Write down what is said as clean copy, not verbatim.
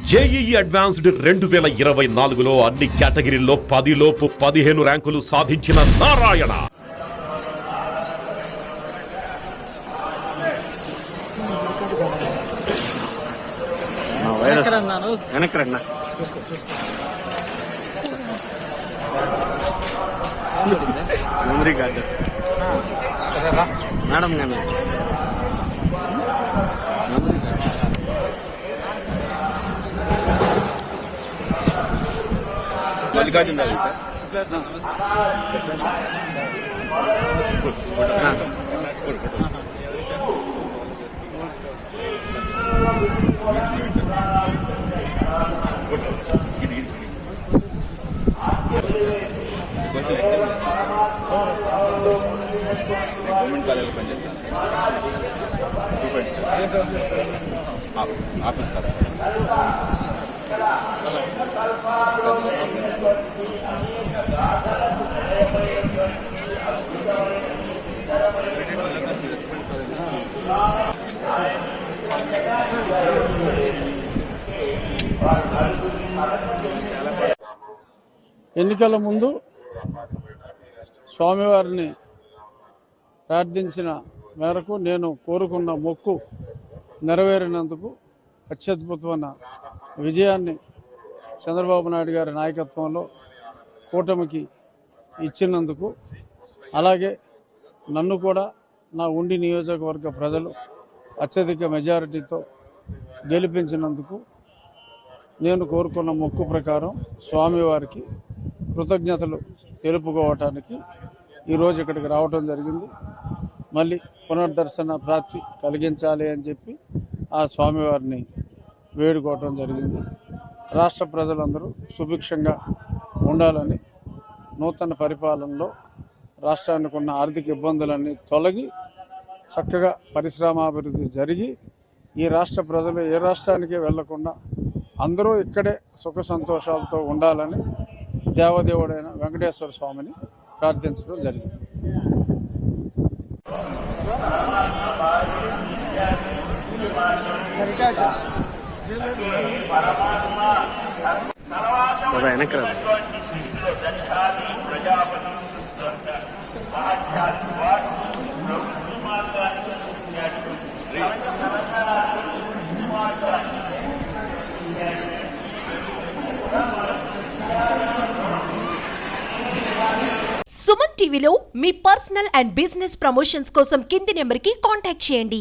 JEE advanced 2024లో అన్ని కేటగిరీల్లో 10లోపు 15 ర్యాంకులు సాధించిన నారాయణ మేడం మల్లికార్జున గవర్నమెంట్ కాలేజీలో పనిచేస్తాను ఆఫీస్ సార్. ఎన్నికల ముందు స్వామివారిని ప్రార్థించిన మేరకు నేను కోరుకున్న మొక్కు నెరవేరినందుకు అత్యద్భుతమైన విజయాన్ని చంద్రబాబు నాయుడు గారి నాయకత్వంలో కూటమికి ఇచ్చినందుకు, అలాగే నన్ను కూడా నా ఉండి నియోజకవర్గ ప్రజలు అత్యధిక మెజారిటీతో గెలిపించినందుకు నేను కోరుకున్న మొక్కు ప్రకారం స్వామివారికి కృతజ్ఞతలు తెలుపుకోవటానికి ఈరోజు ఇక్కడికి రావటం జరిగింది. మళ్ళీ పునర్దర్శన ప్రాప్తి కలిగించాలి అని చెప్పి ఆ స్వామివారిని వేడుకోవటం జరిగింది. రాష్ట్ర ప్రజలందరూ సుభిక్షంగా ఉండాలని, నూతన పరిపాలనలో రాష్ట్రానికి ఉన్న ఆర్థిక ఇబ్బందులన్నీ తొలగి చక్కగా పరిశ్రమాభివృద్ధి జరిగి ఈ రాష్ట్ర ప్రజలు ఏ రాష్ట్రానికి వెళ్లకుండా అందరూ ఇక్కడే సుఖ సంతోషాలతో ఉండాలని దేవదేవుడైన వెంకటేశ్వర స్వామిని ప్రార్థించడం జరిగింది. సుమన్ టీవీలో మీ పర్సనల్ అండ్ బిజినెస్ ప్రమోషన్స్ కోసం కింది నెంబర్కి కాంటాక్ట్ చేయండి.